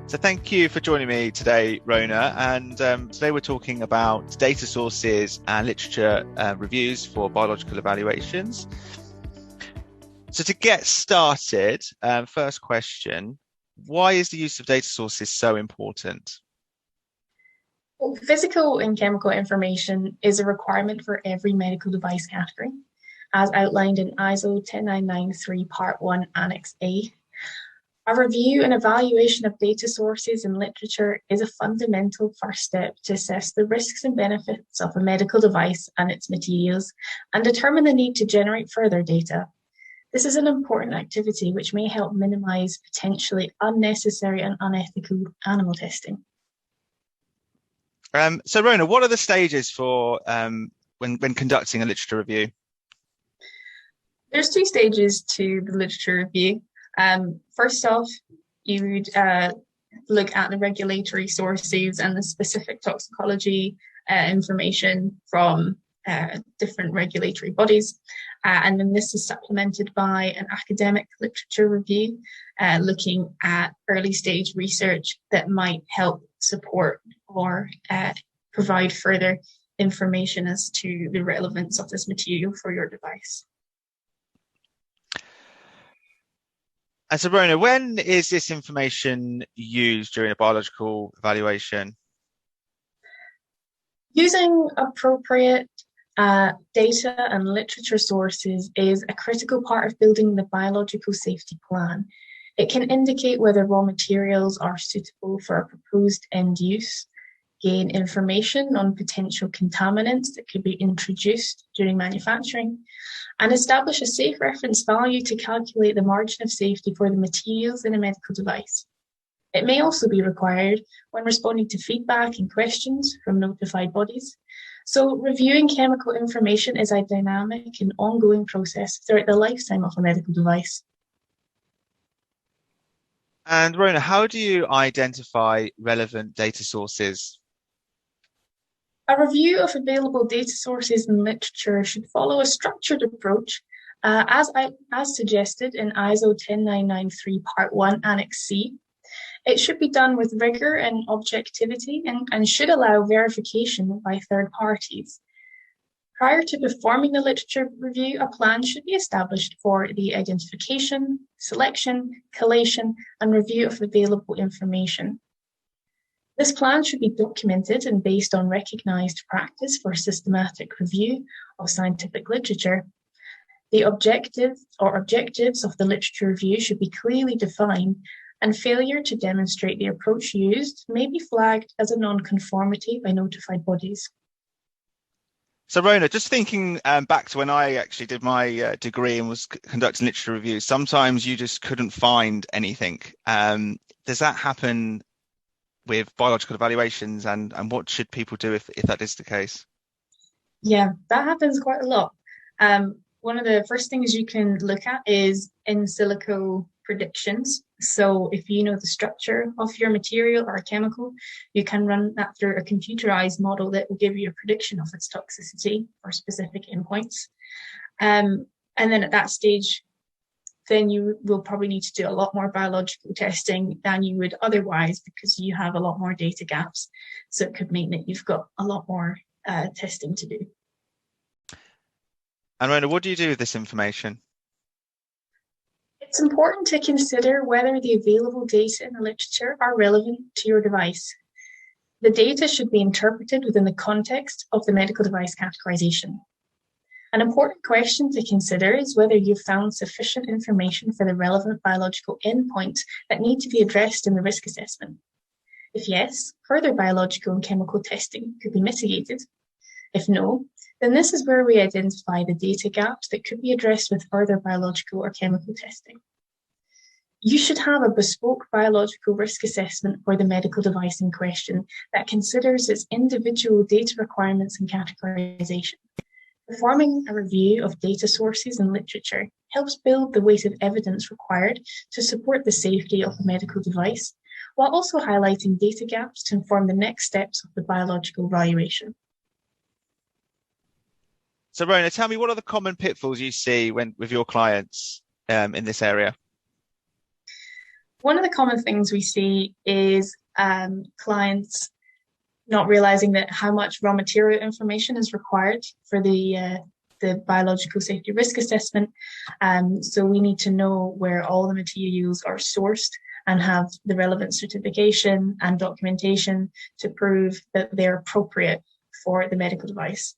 So thank you for joining me today, Rona. And today we're talking about data sources and literature reviews for biological evaluations. So to get started, first question, why is the use of data sources so important? Well, physical and chemical information is a requirement for every medical device category, as outlined in ISO 10993 Part 1 Annex A. A review and evaluation of data sources and literature is a fundamental first step to assess the risks and benefits of a medical device and its materials and determine the need to generate further data. This is an important activity which may help minimize potentially unnecessary and unethical animal testing. So Rona, what are the stages for when conducting a literature review? There's two stages to the literature review. First off, you would look at the regulatory sources and the specific toxicology information from different regulatory bodies. And then this is supplemented by an academic literature review, looking at early stage research that might help support or provide further information as to the relevance of this material for your device. And so, Rona, when is this information used during a biological evaluation? Using appropriate data and literature sources is a critical part of building the biological safety plan. It can indicate whether raw materials are suitable for a proposed end use, gain information on potential contaminants that could be introduced during manufacturing, and establish a safe reference value to calculate the margin of safety for the materials in a medical device. It may also be required when responding to feedback and questions from notified bodies. So reviewing chemical information is a dynamic and ongoing process throughout the lifetime of a medical device. And Rona, how do you identify relevant data sources? A review of available data sources and literature should follow a structured approach, as suggested in ISO 10993 Part 1 Annex C. It should be done with rigor and objectivity and should allow verification by third parties. Prior to performing the literature review, a plan should be established for the identification, selection, collation, and review of available information. This plan should be documented and based on recognized practice for systematic review of scientific literature. The objectives of the literature review should be clearly defined, and failure to demonstrate the approach used may be flagged as a non-conformity by notified bodies. So Rona, just thinking back to when I actually did my degree and was conducting literature reviews, sometimes you just couldn't find anything. Does that happen with biological evaluations, and what should people do if that is the case? Yeah, that happens quite a lot. One of the first things you can look at is in silico predictions. So if you know the structure of your material or a chemical, you can run that through a computerized model that will give you a prediction of its toxicity for specific endpoints. And then at that stage, then you will probably need to do a lot more biological testing than you would otherwise, because you have a lot more data gaps. So it could mean that you've got a lot more testing to do. And Rona, what do you do with this information? It's important to consider whether the available data in the literature are relevant to your device. The data should be interpreted within the context of the medical device categorization. An important question to consider is whether you've found sufficient information for the relevant biological endpoints that need to be addressed in the risk assessment. If yes, further biological and chemical testing could be mitigated. If no, then this is where we identify the data gaps that could be addressed with further biological or chemical testing. You should have a bespoke biological risk assessment for the medical device in question that considers its individual data requirements and categorization. Performing a review of data sources and literature helps build the weight of evidence required to support the safety of a medical device, while also highlighting data gaps to inform the next steps of the biological evaluation. So Rona, tell me, what are the common pitfalls you see with your clients in this area? One of the common things we see is clients not realizing that how much raw material information is required for the biological safety risk assessment. So we need to know where all the materials are sourced and have the relevant certification and documentation to prove that they're appropriate for the medical device.